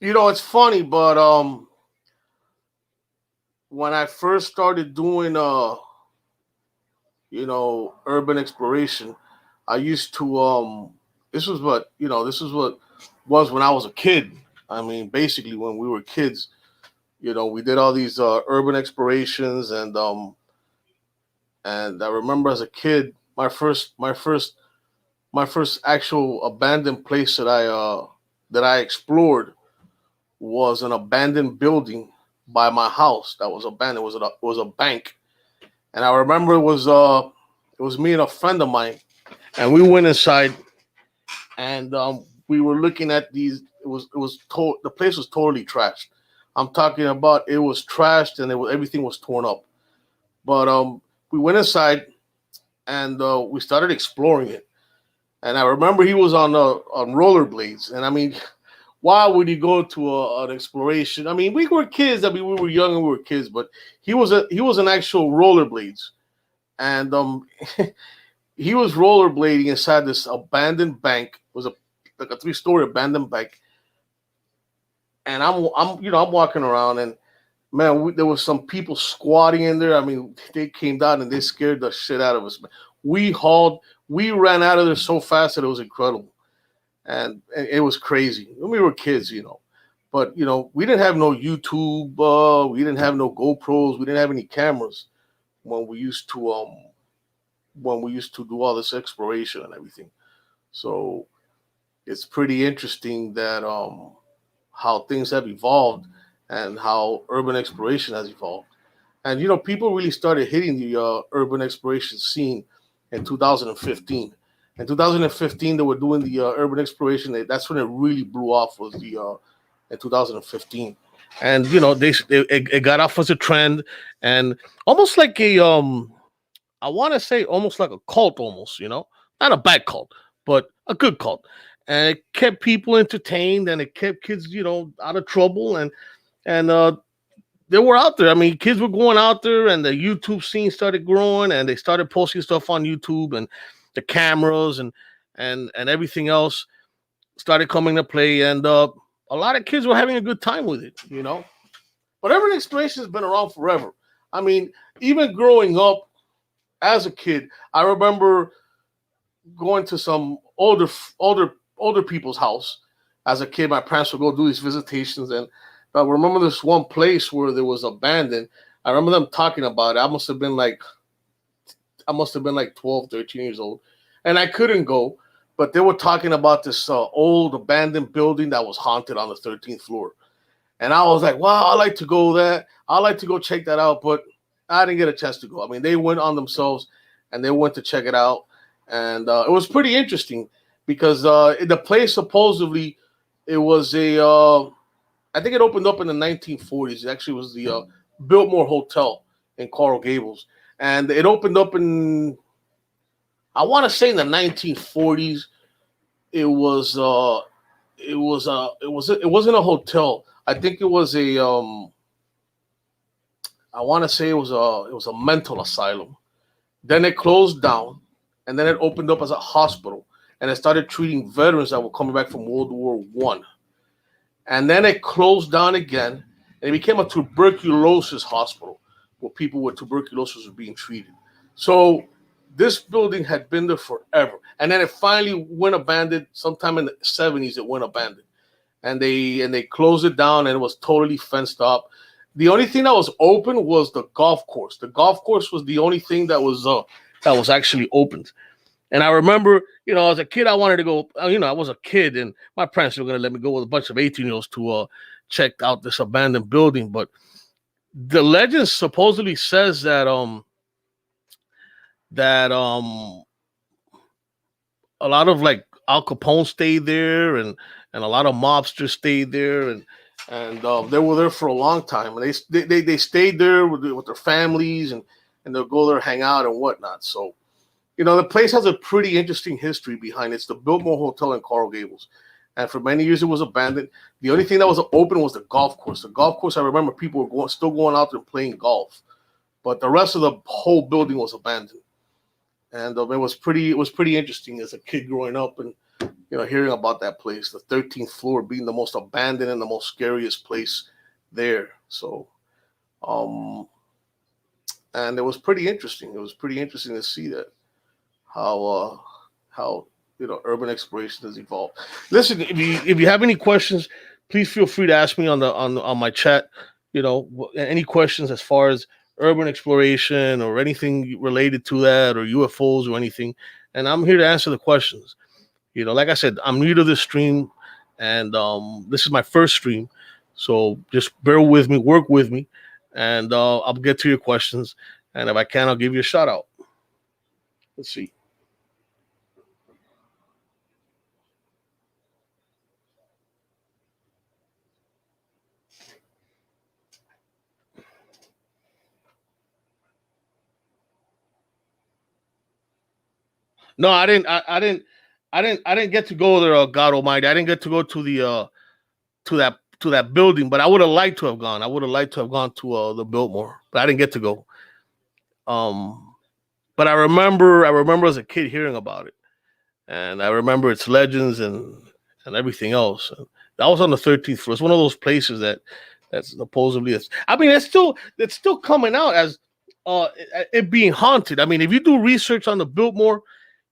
It's funny, but when I first started doing urban exploration, I used to this is what was when I was a kid. I mean, basically when we were kids, we did all these urban explorations, and I remember as a kid, my first actual abandoned place that I explored was an abandoned building by my house that was abandoned. It was a bank, and I remember it was me and a friend of mine, and we went inside, and we were looking at these. The place was totally trashed. I'm talking about it was trashed, and everything was torn up. But we went inside, and we started exploring it. And I remember he was on rollerblades, and I mean, why would he go to an exploration? I mean, we were kids. I mean, we were young and we were kids, but he was an actual rollerblades, and he was rollerblading inside this abandoned bank. It was a like a three-story abandoned bank, and I'm walking around, and man, there was some people squatting in there. I mean, they came down and they scared the shit out of us. We ran out of there so fast that it was incredible, and it was crazy. When we were kids. But we didn't have no YouTube. We didn't have no GoPros. We didn't have any cameras when we used to do all this exploration and everything. So it's pretty interesting that how things have evolved and how urban exploration has evolved. And people really started hitting the urban exploration scene in 2015. In 2015, they were doing the urban exploration. That's when it really blew off. Was the in 2015, and it got off as a trend, and almost like I want to say almost like a cult, almost. Not a bad cult, but a good cult, and it kept people entertained, and it kept kids out of trouble, and they were out there. I mean, kids were going out there, and the YouTube scene started growing, and they started posting stuff on YouTube, and the cameras and everything else started coming to play, and a lot of kids were having a good time with it. But urban exploration has been around forever. I mean, even growing up as a kid, I remember going to some older people's house as a kid. My parents would go do these visitations, and I remember this one place where there was abandoned. I remember them talking about it. I must have been like 12, 13 years old, and I couldn't go. But they were talking about this old abandoned building that was haunted on the 13th floor, and I was like, "Wow, I like to go there. I like to go check that out." But I didn't get a chance to go. I mean, they went on themselves, and they went to check it out, and it was pretty interesting because the place supposedly it was I think it opened up in the 1940s. It actually was the Biltmore Hotel in Coral Gables, and it opened up in I want to say in the 1940s. It was it wasn't a hotel. I think it was a I want to say it was a mental asylum. Then it closed down, and then it opened up as a hospital, and it started treating veterans that were coming back from World War I. And then it closed down again, and it became a tuberculosis hospital where people with tuberculosis were being treated. So this building had been there forever, and then it finally went abandoned sometime in the 70s. It went abandoned, and they closed it down, and it was totally fenced up. The only thing that was open was the golf course. The golf course was the only thing that was actually opened. And I remember, as a kid, I wanted to go. I was a kid, and my parents were going to let me go with a bunch of 18-year-olds to check out this abandoned building. But the legend supposedly says that a lot of like Al Capone stayed there, and a lot of mobsters stayed there, and they were there for a long time, and they stayed there with their families, and they'll go there, hang out, and whatnot. So the place has a pretty interesting history behind it. It's the Biltmore Hotel in Coral Gables. And for many years, it was abandoned. The only thing that was open was the golf course. The golf course, I remember people were still going out there playing golf. But the rest of the whole building was abandoned. And it was pretty interesting as a kid growing up. And, hearing about that place, the 13th floor being the most abandoned and the most scariest place there. So, um, and it was pretty interesting. It was pretty interesting to see that how urban exploration has evolved. Listen, if you have any questions, please feel free to ask me on my chat. Any questions as far as urban exploration or anything related to that, or UFOs or anything, and I'm here to answer the questions. Like I said, I'm new to this stream, and this is my first stream, so just bear with me, work with me, and I'll get to your questions. And if I can, I'll give you a shout out. Let's see. No, I didn't. I didn't get to go there. God Almighty, I didn't get to go to the to that building, but I would have liked to have gone. I would have liked to have gone to the Biltmore, but I didn't get to go. Um, but I remember as a kid hearing about it, and I remember its legends and everything else. And that was on the 13th floor. It's one of those places that supposedly is. I mean, it's still coming out as it being haunted. I mean, if you do research on the Biltmore,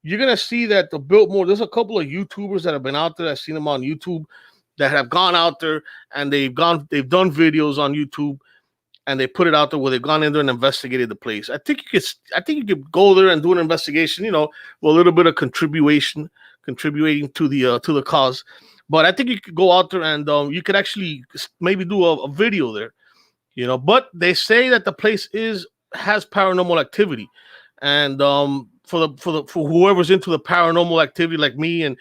you're gonna see that the Biltmore. There's a couple of YouTubers that have been out there. I've seen them on YouTube that have gone out there and they've done videos on YouTube and they put it out there where they've gone in there and investigated the place. I think you could go there and do an investigation, with a little bit of contributing to the cause. But I think you could go out there and you could actually maybe do a video there, But they say that the place has paranormal activity, and for whoever's into the paranormal activity like me and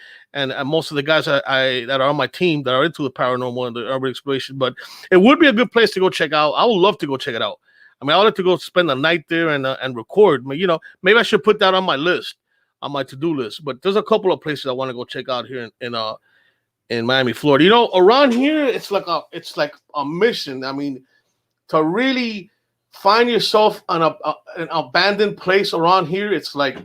most of the guys that are on my team that are into the paranormal and the urban exploration, but it would be a good place to go check out. I would love to go check it out. I mean, I would like to go spend the night there and record. But, maybe I should put that on my list, on my to-do list. But there's a couple of places I want to go check out here in Miami, Florida. Around here it's like a mission. I mean, to really find yourself on an abandoned place around here, it's like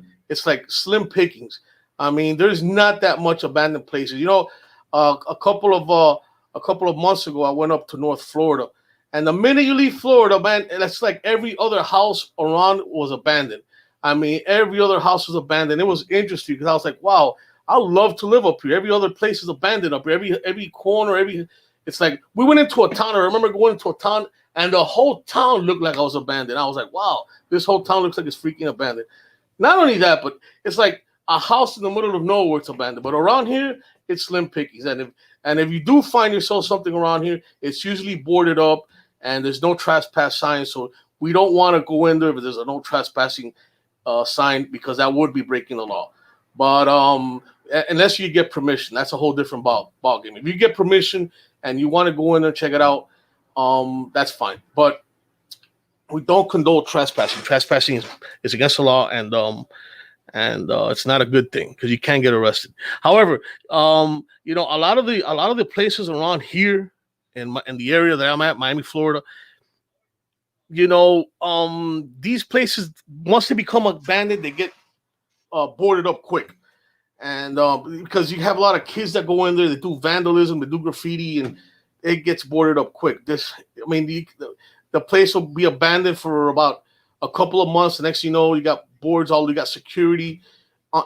slim pickings. I mean, there's not that much abandoned places. A couple of months ago, I went up to North Florida, and the minute you leave Florida, man, it's like every other house around was abandoned. I mean, every other house was abandoned. It was interesting because I was like, wow, I would love to live up here. Every other place is abandoned up here. Every corner, it's like we went into a town. I remember going into a town and the whole town looked like I was abandoned. I was like, wow, this whole town looks like it's freaking abandoned. Not only that, but it's like a house in the middle of nowhere, it's abandoned. But around here, it's slim pickings. And if you do find yourself something around here, it's usually boarded up and there's no trespass sign. So we don't want to go in there if there's a no trespassing sign, because that would be breaking the law. But unless you get permission, that's a whole different ball game. If you get permission and you want to go in there and check it out, that's fine. But we don't condone trespassing. Trespassing is against the law, and it's not a good thing because you can get arrested. However, a lot of the places around here in the area that I'm at, Miami, Florida, these places, once they become abandoned, they get boarded up quick. And because you have a lot of kids that go in there, they do vandalism, they do graffiti, and it gets boarded up quick. The place will be abandoned for about a couple of months. The next thing you know, you got boards, you got security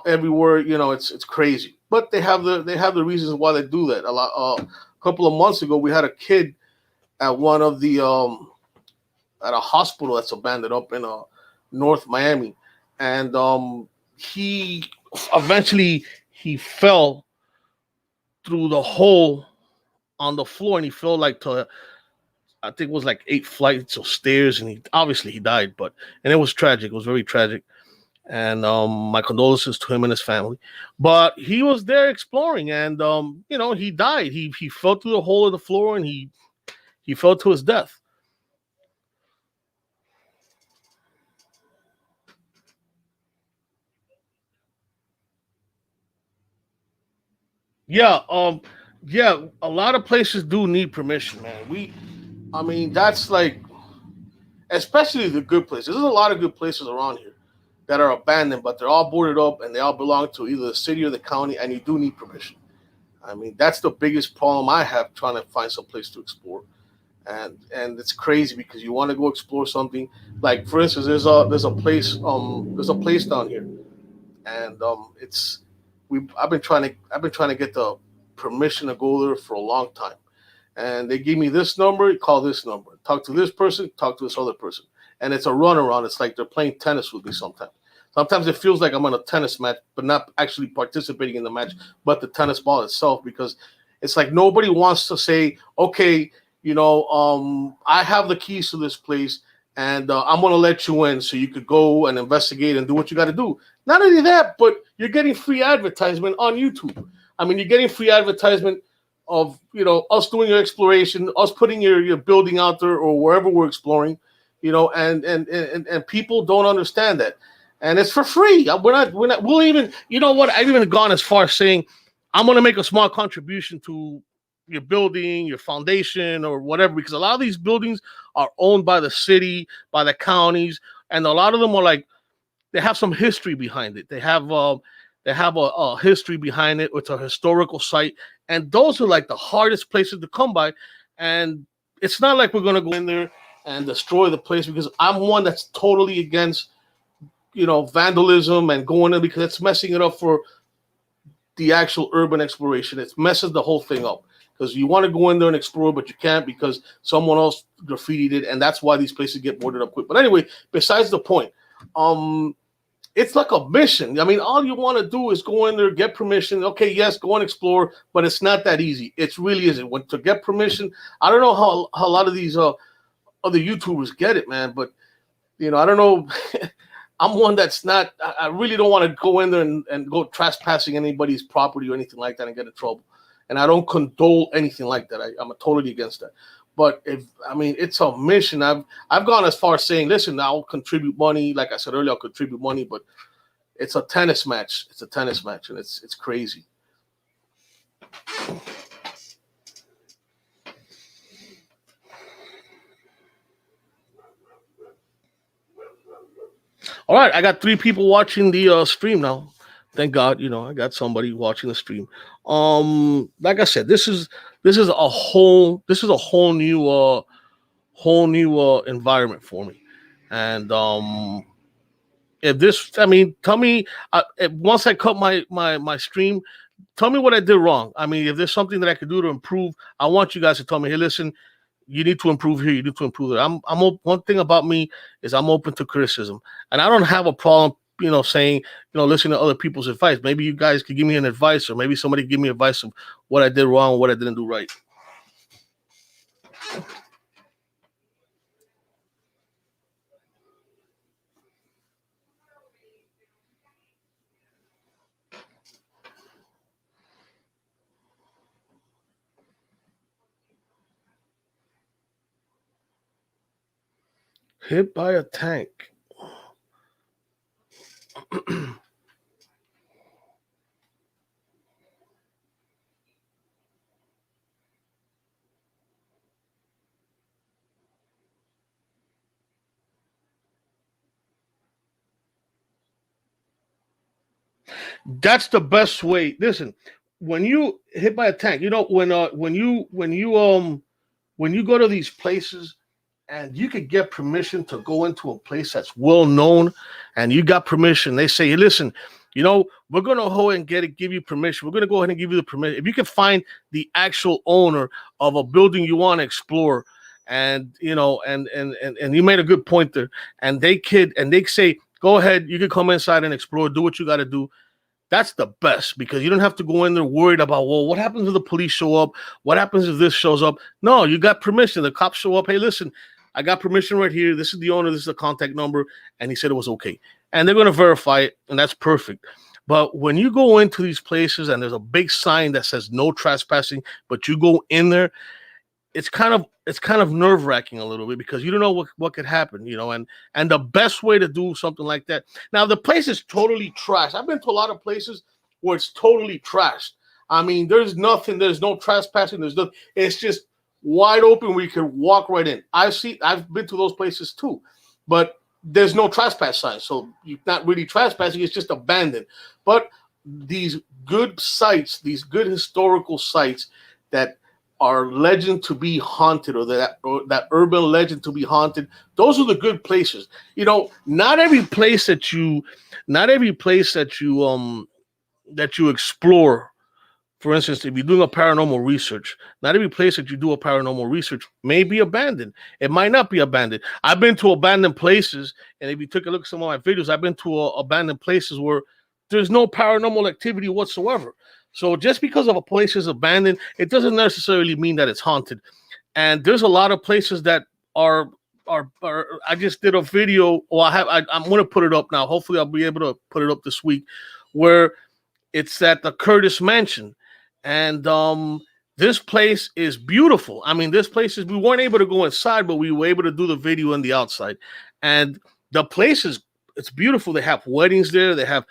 everywhere. It's crazy. But they have the reasons why they do that. A couple of months ago, we had a kid at one of the at a hospital that's abandoned up in North Miami, and he eventually he fell through the hole on the floor, and he fell like to, I think it was like 8 flights of stairs, and he died. And it was tragic. It was very tragic. And my condolences to him and his family. But he was there exploring, and he died. He fell through the hole in the floor, and he fell to his death. Yeah, yeah. A lot of places do need permission, man. I mean, that's like, especially the good places. There's a lot of good places around here that are abandoned, but they're all boarded up and they all belong to either the city or the county, and you do need permission. I mean, that's the biggest problem I have trying to find some place to explore. And it's crazy because you want to go explore something. Like for instance, there's a place down here, and it's we I've been trying to get the permission to go there for a long time, and they give me this number, call this number, talk to this person, talk to this other person, and it's a runaround. It's like they're playing tennis with me sometimes. Sometimes it feels like I'm on a tennis match, but not actually participating in the match, but the tennis ball itself, because it's like nobody wants to say, okay, I have the keys to this place, and I'm going to let you in so you could go and investigate and do what you got to do. Not only that, but you're getting free advertisement on YouTube. I mean, you're getting free advertisement of us doing your exploration, us putting your building out there or wherever we're exploring, and people don't understand that, and it's for free. We'll even, you know what? I've even gone as far as saying I'm going to make a small contribution to your building, your foundation, or whatever, because a lot of these buildings are owned by the city, by the counties, and a lot of them are like they have some history behind it. They have a history behind it. It's a historical site, and those are like the hardest places to come by. And it's not like we're gonna go in there and destroy the place, because I'm one that's totally against vandalism and going in, because it's messing it up for the actual urban exploration. It messes the whole thing up because you want to go in there and explore, but you can't because someone else graffitied it, and that's why these places get boarded up quick. But anyway, besides the point, it's like a mission. I mean, all you want to do is go in there, get permission. Okay, yes, go and explore, but it's not that easy. It really isn't. To get permission, I don't know how a lot of these other YouTubers get it, man. But I don't know. I'm one that's not. I really don't want to go in there and go trespassing anybody's property or anything like that and get in trouble. And I don't condole anything like that. I'm totally against that. But it's a mission. I've gone as far as saying, listen, I'll contribute money. Like I said earlier, I'll contribute money, but it's a tennis match. It's a tennis match, and it's crazy. All right, I got 3 people watching the stream now. Thank God, I got somebody watching the stream. Like I said, this is a whole new environment for me, and if this, I mean, tell me once I cut my stream, tell me what I did wrong. I mean, if there's something that I could do to improve, I want you guys to tell me, hey, listen, you need to improve here. You need to improve there. One thing about me is I'm open to criticism, and I don't have a problem, saying, listen to other people's advice. Maybe you guys could give me an advice, or maybe somebody give me advice of what I did wrong, what I didn't do right. Hit by a tank. That's the best way. Listen, when you hit by a tank, when you go to these places and you could get permission to go into a place that's well known, and you got permission, they say, hey, listen, we're gonna go ahead and give you permission. We're gonna go ahead and give you the permission. If you can find the actual owner of a building you want to explore, and and you made a good point there, and they say, go ahead, you can come inside and explore, do what you got to do. That's the best, because you don't have to go in there worried about, well, what happens if the police show up? What happens if this shows up? No, you got permission. The cops show up. Hey, listen, I got permission right here. This is the owner. This is the contact number. And he said it was okay. And they're going to verify it, and that's perfect. But when you go into these places and there's a big sign that says no trespassing, but you go in there, it's kind of nerve-wracking a little bit, because you don't know what could happen, and the best way to do something like that. Now, the place is totally trashed. I've been to a lot of places where it's totally trashed. I mean, there's nothing, there's no trespassing, it's just wide open where you can walk right in. I've been to those places too, but there's no trespass sign, so you're not really trespassing, it's just abandoned. But these good sites, these good historical sites that are legend to be haunted, or that urban legend to be haunted. Those are the good places. Not every place not every place that you explore. For instance, if you're doing a paranormal research, not every place that you do a paranormal research may be abandoned. It might not be abandoned. I've been to abandoned places, and if you took a look at some of my videos, I've been to abandoned places where there's no paranormal activity whatsoever. So just because of a place is abandoned, it doesn't necessarily mean that it's haunted. And there's a lot of places that are I just did a video, or I'm going to put it up now. Hopefully, I'll be able to put it up this week, where it's at the Curtis Mansion, and this place is beautiful. I mean, this place is. We weren't able to go inside, but we were able to do the video on the outside, and the place is. It's beautiful. They have weddings there. They have,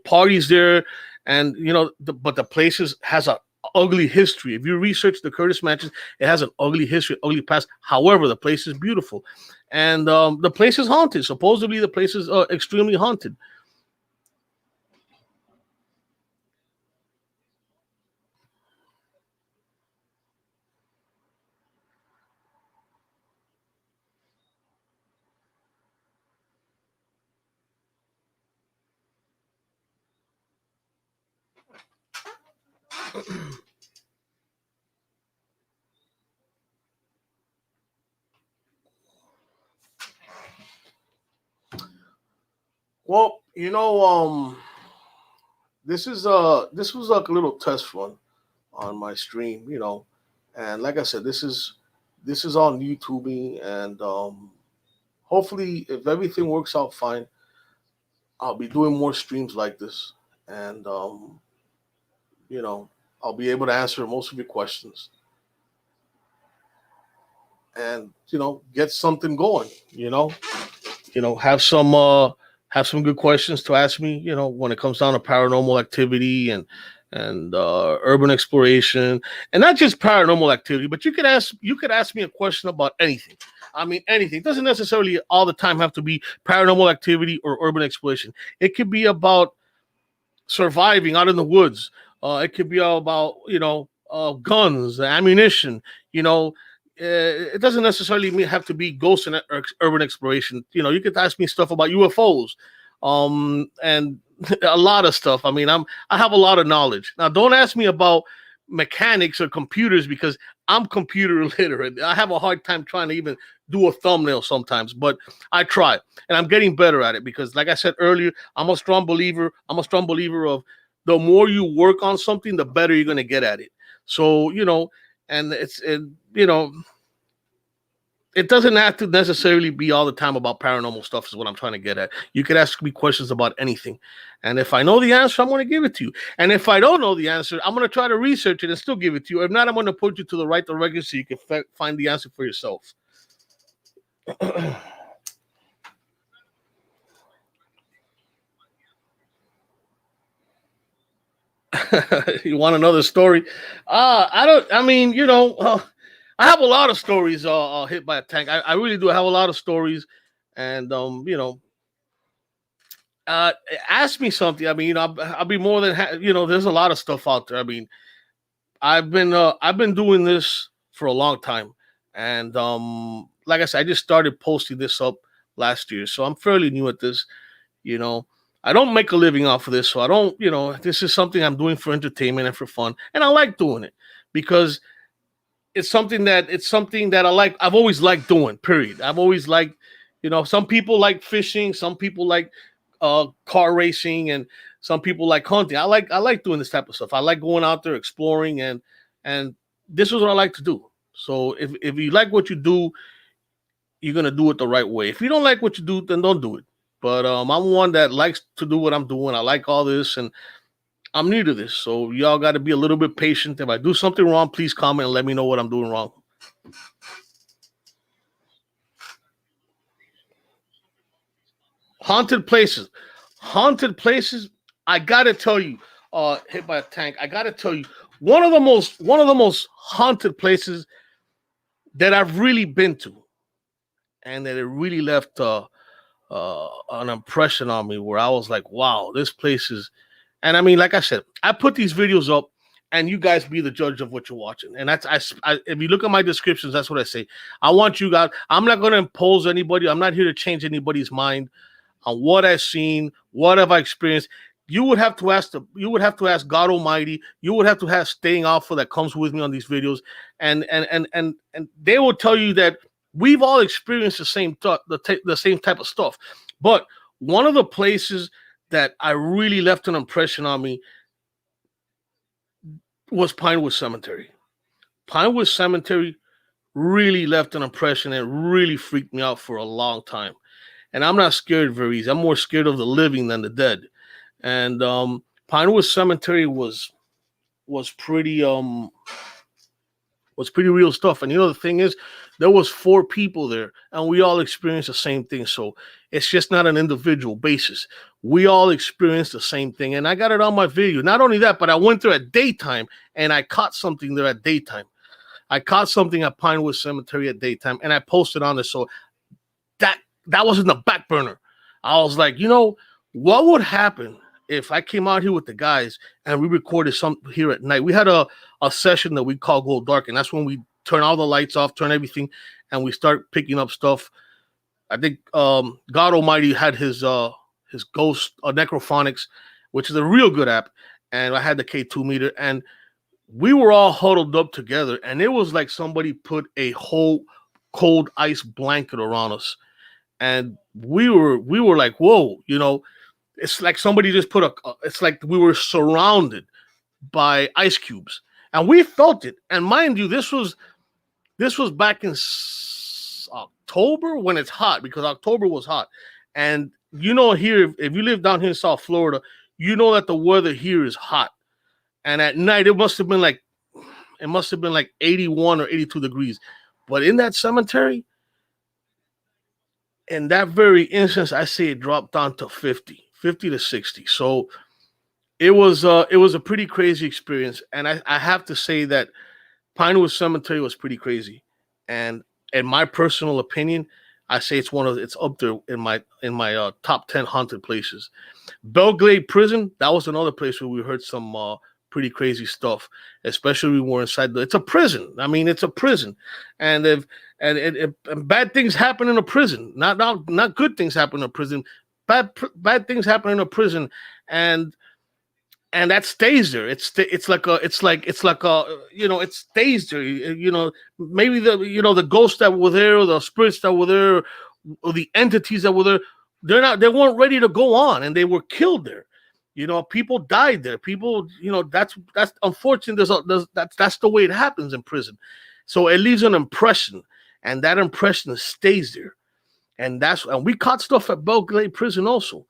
parties there, and but the place has a ugly history. If you research the Curtis Mansion, it has an ugly history, ugly past. However, the place is beautiful, and the place is haunted. Supposedly, the place is extremely haunted. Well, this was like a little test run on my stream, and like I said, this is on YouTube, and hopefully, if everything works out fine, I'll be doing more streams like this, and you know, I'll be able to answer most of your questions, and get something going. Have some good questions to ask me. When it comes down to paranormal activity and urban exploration, and not just paranormal activity, but you could ask me a question about anything. I mean, anything. It doesn't necessarily all the time have to be paranormal activity or urban exploration. It could be about surviving out in the woods. It could be all about guns, ammunition. It doesn't necessarily have to be ghost and urban exploration. You could ask me stuff about UFOs, and a lot of stuff. I mean, I have a lot of knowledge. Now, don't ask me about mechanics or computers because I'm computer literate. I have a hard time trying to even do a thumbnail sometimes, but I try, and I'm getting better at it because, like I said earlier, I'm a strong believer. I'm a strong believer of the more you work on something, the better you're going to get at it. So, and it doesn't have to necessarily be all the time about paranormal stuff is what I'm trying to get at. You could ask me questions about anything. And if I know the answer, I'm going to give it to you. And if I don't know the answer, I'm going to try to research it and still give it to you. If not, I'm going to put you to the right direction so you can find the answer for yourself. You want another story? I don't, I mean, I have a lot of stories hit by a tank. I really do have a lot of stories. And, uh, ask me something. I mean, I'll be more than there's a lot of stuff out there. I mean, I've been doing this for a long time, and like I said, I just started posting this up last year, so I'm fairly new at this. You know, I don't make a living off of this, so I don't. This is something I'm doing for entertainment and for fun, and I like doing it because it's something that I like. I've always liked doing. Period. I've always liked. Some people like fishing, some people like car racing, and some people like hunting. I like doing this type of stuff. I like going out there exploring, and this is what I like to do. So if you like what you do, you're gonna do it the right way. If you don't like what you do, then don't do it. But I'm one that likes to do what I'm doing. I like all this, and I'm new to this, so y'all got to be a little bit patient. If I do something wrong, please comment and let me know what I'm doing wrong. Haunted places, haunted places. I gotta tell you, hit by a tank. I gotta tell you, one of the most haunted places that I've really been to, and that it really left an impression on me, where I was like, wow, this place is. And I mean, like I said, I put these videos up, and you guys be the judge of what you're watching. And that's if you look at my descriptions, that's what I say. I want you guys. I'm not going to impose anybody. I'm not here to change anybody's mind on what I've seen, what have I experienced. You would have to ask God Almighty. You would have to have staying alpha that comes with me on these videos, and they will tell you that we've all experienced the same type of stuff. But one of the places that I really left an impression on me was Pinewood Cemetery. Pinewood Cemetery really left an impression and really freaked me out for a long time. And I'm not scared very easy. I'm more scared of the living than the dead. And Pinewood Cemetery was pretty real stuff. And the thing is, there was 4 people there, and we all experienced the same thing. So it's just not an individual basis. We all experienced the same thing, and I got it on my video. Not only that, but I went there at daytime, and I caught something there at daytime. I caught something at Pinewood Cemetery at daytime, and I posted on it. So that was in the back burner. I was like, what would happen if I came out here with the guys and we recorded something here at night? We had a session that we call Go Dark, and that's when we turn all the lights off, turn everything, and we start picking up stuff. I think God Almighty had his Ghost Necrophonics, which is a real good app, and I had the K2 meter, and we were all huddled up together, and it was like somebody put a whole cold ice blanket around us, and we were like, whoa, it's like somebody just put it's like we were surrounded by ice cubes, and we felt it. And mind you, this was back in October when it's hot, because October was hot. And here, if you live down here in South Florida, you know that the weather here is hot. And at night, it must have been like 81 or 82 degrees. But in that cemetery, in that very instance, I say it dropped down to 50 to 60. So it was a pretty crazy experience. And I have to say that Pinewood Cemetery was pretty crazy. And in my personal opinion, I say it's up there in my top 10 haunted places. Belgrade Prison, that was another place where we heard some pretty crazy stuff, especially when we were inside. It's a prison. I mean, it's a prison, and if bad things happen in a prison, not good things happen in a prison. Bad things happen in a prison, and that stays there. It stays there. Maybe the ghosts that were there, or the spirits that were there, or the entities that were there, they weren't ready to go on, and they were killed there. People died there. People, that's unfortunate. That's the way it happens in prison. So it leaves an impression, and that impression stays there. And we caught stuff at Belgrade Prison also.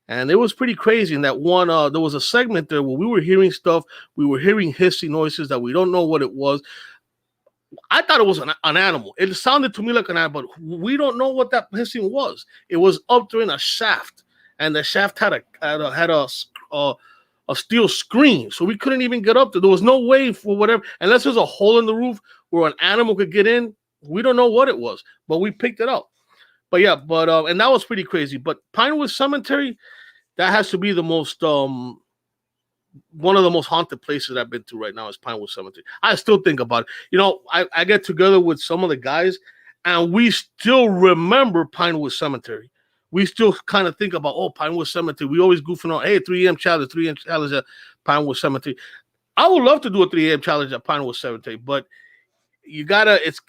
And it was pretty crazy. In that one, there was a segment there where we were hearing stuff. We were hearing hissing noises that we don't know what it was. I thought it was an animal. It sounded to me like an animal, but we don't know what that hissing was. It was up there in a shaft, and the shaft had a steel screen, so we couldn't even get up there. There was no way for whatever, unless there's a hole in the roof where an animal could get in. We don't know what it was, but we picked it up. But yeah, and that was pretty crazy. But Pinewood Cemetery, that has to be the most one of the most haunted places I've been to right now is Pinewood Cemetery. I still think about it. I get together with some of the guys, and we still remember Pinewood Cemetery. We still kind of think about, Pinewood Cemetery. We always goofing on, hey, 3 a.m. challenge at Pinewood Cemetery. I would love to do a 3 a.m. challenge at Pinewood Cemetery, but it's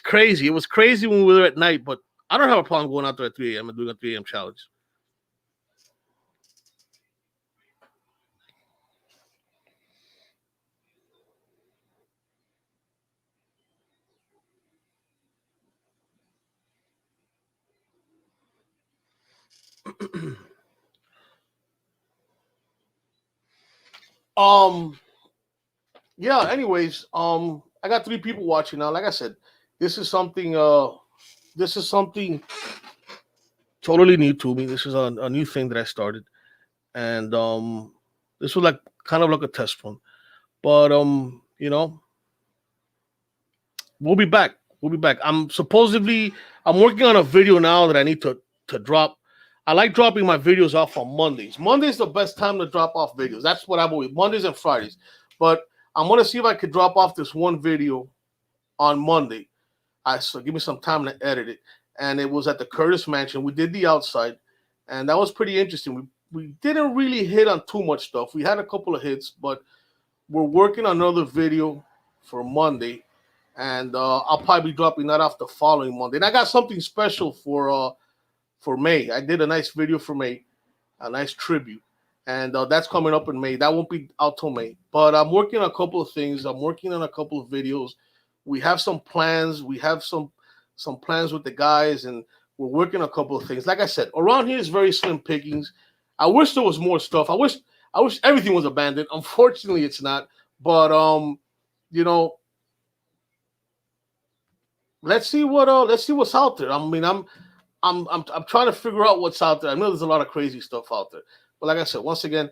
crazy. It was crazy when we were there at night, but I don't have a problem going out there at 3 a.m. and doing a 3 a.m. challenge. Yeah, anyways, I got 3 people watching now. Like I said, this is something totally new to me. This is a new thing that I started, and this was like kind of like a test run. But we'll be back. I'm working on a video now that I need to drop. I like dropping my videos off on Mondays. Monday's the best time to drop off videos. That's what I've always Mondays and Fridays. But I'm gonna see if I could drop off this one video on Monday. So give me some time to edit it. And it was at the Curtis Mansion. We did the outside, and that was pretty interesting. We didn't really hit on too much stuff. We had a couple of hits, but we're working on another video for Monday, and I'll probably be dropping that off the following Monday. And I got something special for May. I did a nice video for May, a nice tribute, and that's coming up in May. That won't be out till May, but I'm working on a couple of things. I'm working on a couple of videos. We have some plans. We have some plans with the guys, and we're working on a couple of things. Like I said, around here is very slim pickings. I wish there was more stuff. I wish everything was abandoned. Unfortunately, it's not. But you know, let's see what's out there. I mean, I'm trying to figure out what's out there. I know there's a lot of crazy stuff out there, but like I said, once again,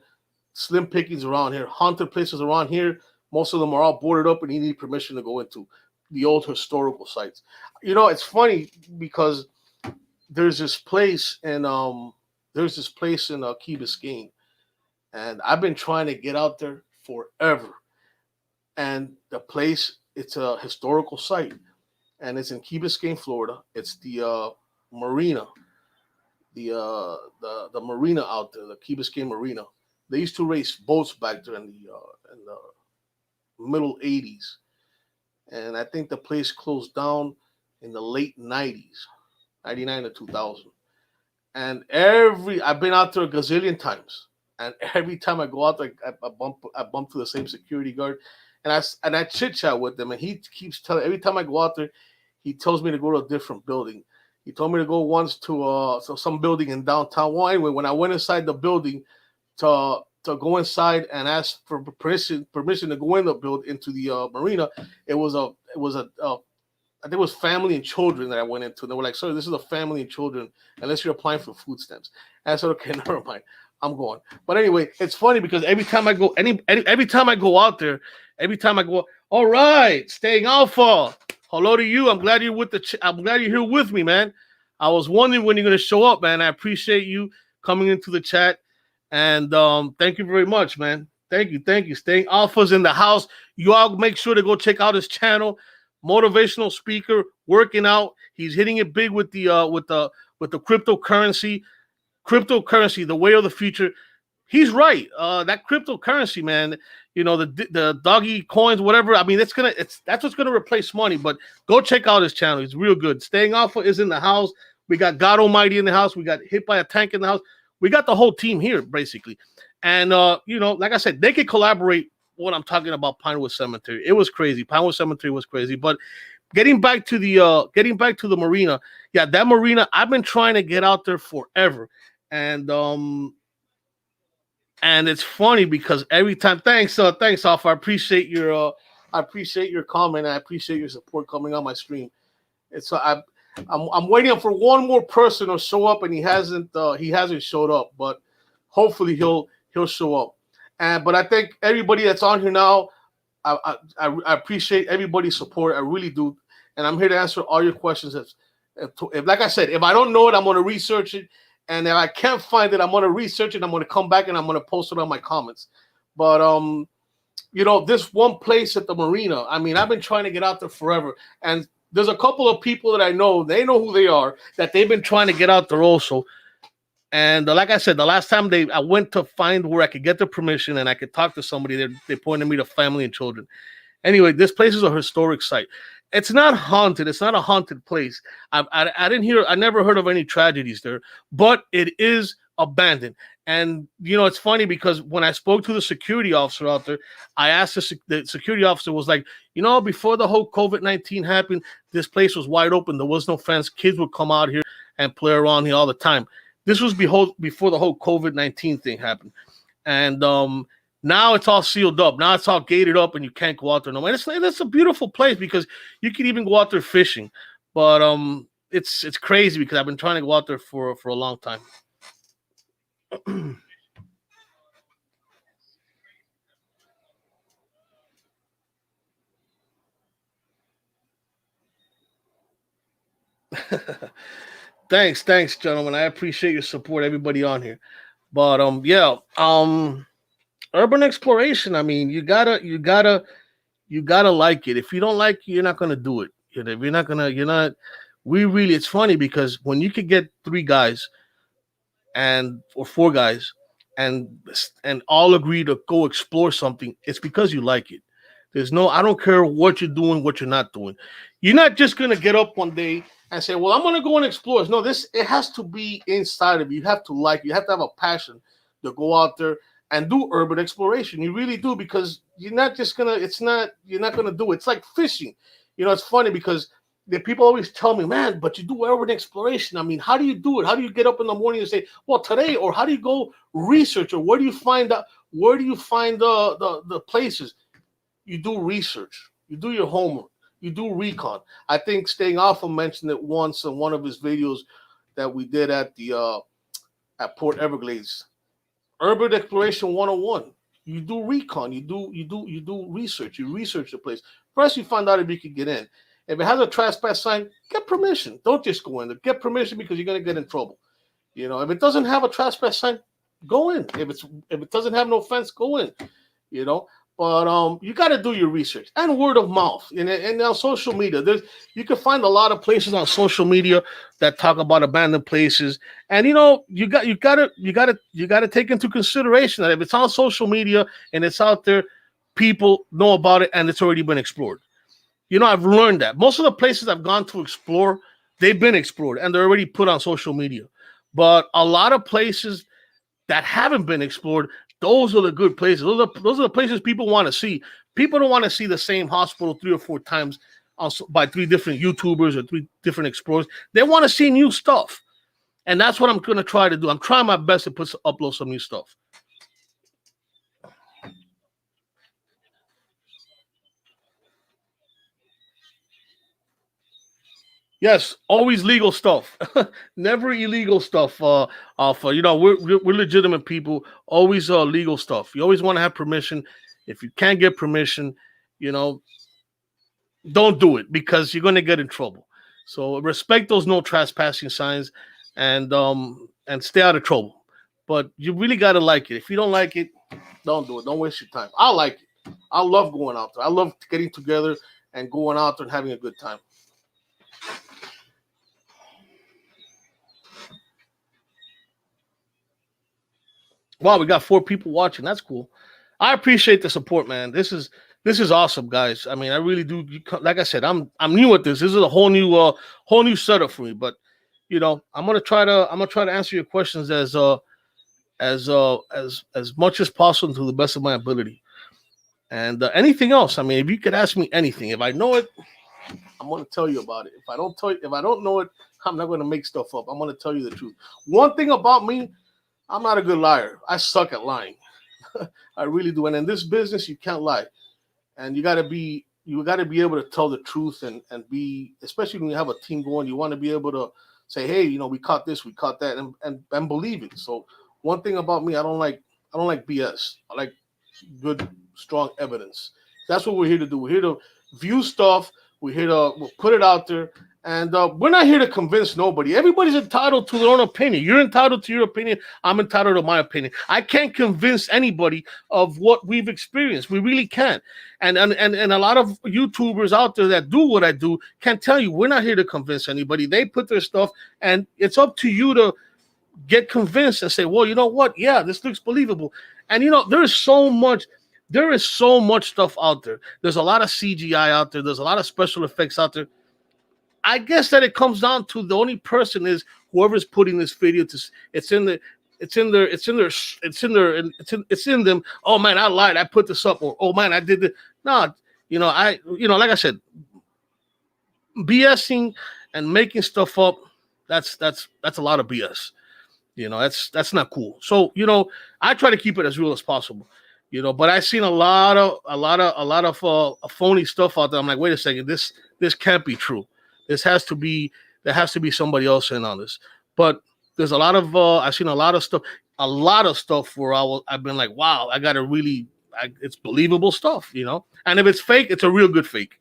slim pickings around here, haunted places around here. Most of them are all boarded up, and you need permission to go into the old historical sites. It's funny because there's this place in Key Biscayne, and I've been trying to get out there forever. And the place, it's a historical site, and it's in Key Biscayne, Florida. It's the marina, the marina out there, the Key Biscayne Marina. They used to race boats back there in the middle '80s, and I think the place closed down in the late '90s, '99 to 2000. And I've been out there a gazillion times, and every time I go out there, I bump to the same security guard, and I chit chat with them, and he keeps telling every time I go out there, he tells me to go to a different building. He told me to go once to some building in downtown. Well, anyway, when I went inside the building to go inside and ask for permission to go in the into the marina, it was a I think it was family and children that I went into. And they were like, "Sir, this is a family and children, unless you're applying for food stamps." And I said, "Okay, never mind. I'm going." But anyway, it's funny because every time I go, every time I go out there, every time I go, all right, staying alpha. Hello to you. I'm glad you're I'm glad you're here with me, man. I was wondering when you're gonna show up, man. I appreciate you coming into the chat, and thank you very much, man. Thank you. Staying alpha's in the house. You all make sure to go check out his channel. Motivational speaker, working out. He's hitting it big with the cryptocurrency, the way of the future. He's right. That cryptocurrency, man. The doggy coins, whatever. I mean, that's what's gonna replace money. But go check out his channel. He's real good. Staying Alpha is in the house. We got God Almighty in the house. We got Hit by a Tank in the house. We got the whole team here basically. And like I said, they could collaborate. What I'm talking about, Pinewood Cemetery. It was crazy. Pinewood Cemetery was crazy. But getting back to the marina, yeah, that marina. I've been trying to get out there forever, and it's funny because every time, thanks, Alpha. I appreciate your comment. I appreciate your support coming on my stream. It's I'm waiting for one more person to show up, and he hasn't showed up, but hopefully he'll show up. But I think everybody that's on here now, I appreciate everybody's support. I really do, and I'm here to answer all your questions. If like I said, if I don't know it, I'm going to research it, and if I can't find it, I'm going to research it. I'm going to come back and I'm going to post it on my comments. But this one place at the marina. I mean, I've been trying to get out there forever, and there's a couple of people that I know. They know who they are. That they've been trying to get out there also. And like I said, the last time I went to find where I could get the permission and I could talk to somebody, they pointed me to family and children. Anyway, this place is a historic site. It's not haunted. It's not a haunted place. I never heard of any tragedies there, but it is abandoned. And it's funny because when I spoke to the security officer out there, I asked the security officer was like, before the whole COVID-19 happened, this place was wide open. There was no fence. Kids would come out here and play around here all the time. This was before the whole COVID-19 thing happened. And now it's all sealed up. Now it's all gated up and you can't go out there no more. And it's a beautiful place because you can even go out there fishing. But it's crazy because I've been trying to go out there for a long time. Thanks, gentlemen. I appreciate your support, everybody on here. But yeah, urban exploration. I mean, you gotta like it. If you don't like it, you're not gonna do it. You know, if you're not gonna, you're not. We really, it's funny because when you could get three guys and or four guys and all agree to go explore something, it's because you like it. There's no, I don't care what you're doing, what you're not doing. You're not just gonna get up one day and say, well, I'm gonna go and explore. No, this, it has to be inside of you. You have to like, you have to have a passion to go out there and do urban exploration. You really do, because you're not just gonna, it's not, you're not gonna do it. It's like fishing. It's funny because the people always tell me, man, but you do urban exploration. I mean, how do you do it? How do you get up in the morning and say, well, today, or how do you go research, or where do you find out? Where do you find the places? You do research, you do your homework, you do recon. I think Staying Alpha mentioned it once in one of his videos that we did at the at Port Everglades. Urban Exploration 101. You do recon, you do research, you research the place. First you find out if you can get in. If it has a trespass sign, get permission. Don't just go in there. Get permission, because you're gonna get in trouble. If it doesn't have a trespass sign, go in. If it doesn't have no fence, go in. You know, but you got to do your research and word of mouth. And on social media, you can find a lot of places on social media that talk about abandoned places. And you got to take into consideration that if it's on social media and it's out there, people know about it and it's already been explored. I've learned that most of the places I've gone to explore, they've been explored and they're already put on social media. But a lot of places that haven't been explored, those are the good places. Those are the places people want to see. People don't want to see the same hospital three or four times by three different YouTubers or three different explorers. They want to see new stuff. And that's what I'm going to try to do. I'm trying my best to upload some new stuff. Yes, always legal stuff, never illegal stuff. For we're legitimate people. Always legal stuff. You always want to have permission. If you can't get permission, you know, don't do it because you're going to get in trouble. So respect those no trespassing signs, and stay out of trouble. But you really got to like it. If you don't like it, don't do it. Don't waste your time. I like it. I love going out there. I love getting together and going out there and having a good time. Wow, we got four people watching. That's cool. I appreciate the support, man. This is awesome, guys. I mean, I really do. Like I said, I'm new at this. This is a whole new setup for me. But I'm gonna try to answer your questions as much as possible to the best of my ability. And anything else, I mean, if you could ask me anything, if I know it, I'm gonna tell you about it. If I don't know it, I'm not gonna make stuff up. I'm gonna tell you the truth. One thing about me, I'm not a good liar. I suck at lying. I really do. And in this business, you can't lie, and you got to be able to tell the truth, and be, especially when you have a team going, you want to be able to say, hey, we caught this, we caught that, and believe it. So one thing about me, I don't like BS. I like good, strong evidence. That's what we're here to do. We're here to view stuff. We'll put it out there, and we're not here to convince nobody. Everybody's entitled to their own opinion. You're entitled to your opinion. I'm entitled to my opinion. I can't convince anybody of what we've experienced. We really can't. And a lot of YouTubers out there that do what I do can tell you we're not here to convince anybody. They put their stuff, and it's up to you to get convinced and say, well, you know what? Yeah, this looks believable. And there is so much stuff out there. There's a lot of CGI out there. There's a lot of special effects out there. I guess that it comes down to the only person is whoever's putting this video to. It's in the. It's in their. It's in their. It's in their. It's in them. Oh man, I lied. I put this up. Or oh man, I did it. No, I. Like I said, BSing and making stuff up. That's a lot of BS. That's not cool. So I try to keep it as real as possible. But I've seen a lot of phony stuff out there. I'm like, wait a second, this can't be true. This has to be there has to be somebody else in on this. But there's a lot of I've seen a lot of stuff where I've been like, wow, I gotta really, it's believable stuff. And if it's fake, it's a real good fake.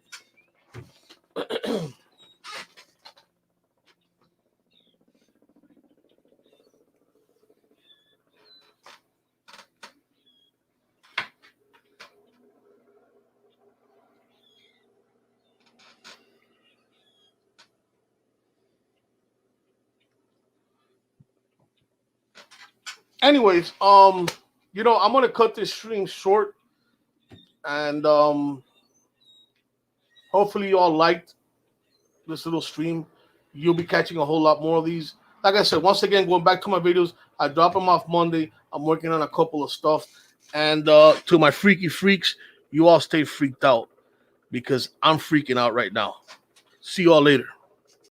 anyways, I'm gonna cut this stream short, and hopefully you all liked this little stream. You'll be catching a whole lot more of these. Like I said, once again, going back to my videos, I drop them off Monday. I'm working on a couple of stuff, and to my freaky freaks, you all stay freaked out because I'm freaking out right now. See you all later.